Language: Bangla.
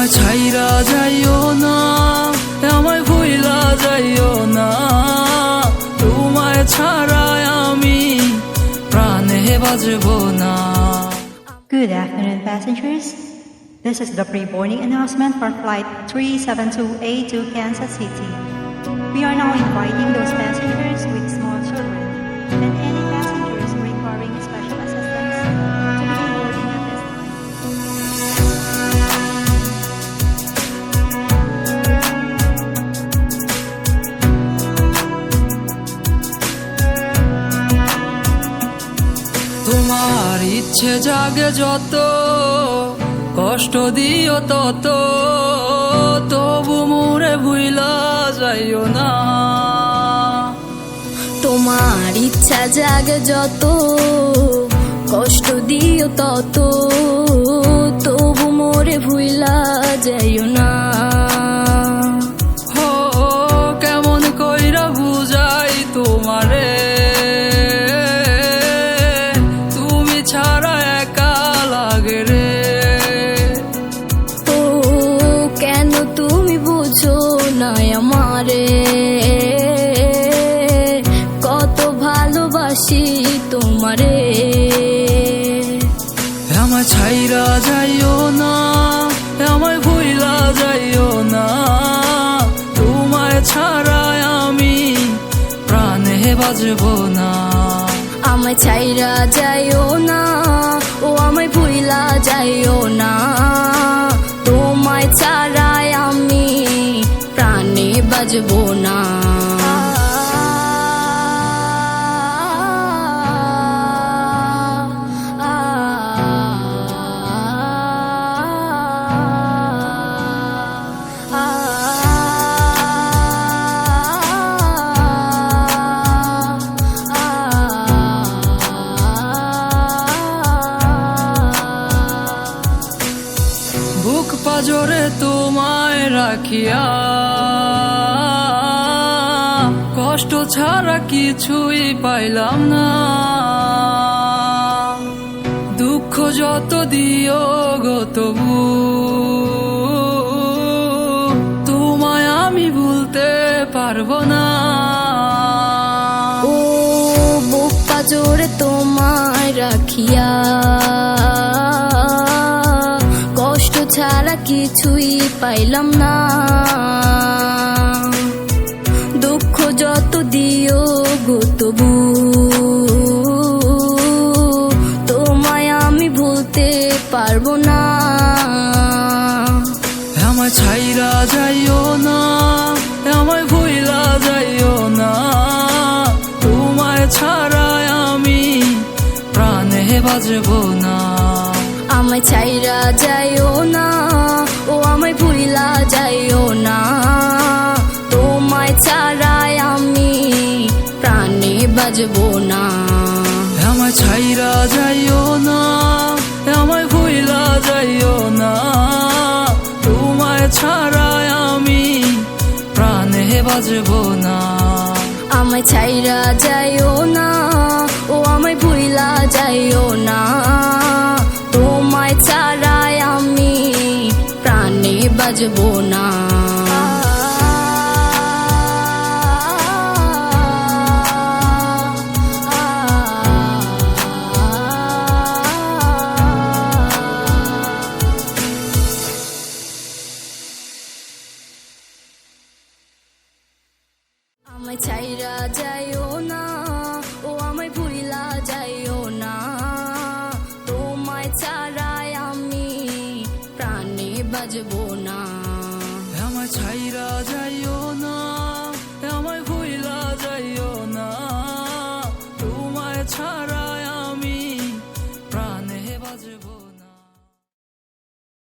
আমায় ছাইরা যাইও না, আমায় ভুইলা যাইও না, তোমায় ছাড়াই আমি প্রাণে বাজবো না। Good afternoon, passengers. This is the pre-boarding announcement for Flight 372A to Kansas City. We are now inviting those passengers with small children and any passengers requiring special assistance to begin boarding at this time. তোমার ইচ্ছে জাগে যত, কষ্ট দিও তত, তবু মোরে ভুইলা যাইও না। তোমার ইচ্ছা জাগে যত, কষ্ট দিও তত, তবু মোরে ভুইলা যাইও না। হো কেমন কইরা বুঝাই তোমারে, তুমি ছাড়া একা লাগে রে। ও কেন তুমি বুঝো না আমারে, কত ভালোবাসি তোমারে। আমায় ছাইরা যাইও না, আমায় ভুইলা যাইও না, তোমায় ছাড়াই আমি প্রাণে বাজবো না। আমায় ছাইরা যাইও না, ও আমায় ভুইলা যাইও না, তোমায় ছাড়াই আমি প্রাণে বাজবো না। বুক পাজরে তোমায় রাখিয়া, কষ্ট ছাড়া কিছুই পাইলাম না। দুঃখ যত দিও গো তবু তোমায় আমি ভুলতে পারবো না। ও বুক পাজরে তোমায় রাখিয়া, কষ্ট ছাড়া কিছুই পাইলাম না। দুঃখ যত দিও গো তবু তোমায় আমি ভুলতে পারবো না। আমায় ছাইরা যাইও না, আমায় ভুইলা যাইও না, তোমায় ছাড়াই আমি প্রাণে বাজবো না। আমায় ছাইরা যাইও না, ও আমায় ভুইলা যাইও না, তোমায় ছাড়াই আমি প্রাণে বাজবো না। আমায় ছাইরা যাইও না, আমায় ভুইলা যাইও না, তোমায় ছাড়াই আমি প্রাণে বাজবো না। আমায় ছাইরা যাইও না, ও আমায় ভুইলা যাইও না, তোমায় ছাড়াই আমি প্রাণে বাজবো না। আমায় ছাইরা যাইও না, ও আমায় ভুইলা যাইও না, তোমায় ছাড়াই আমি প্রাণে বাজবো না। আমায় ছাইরা যাইও না,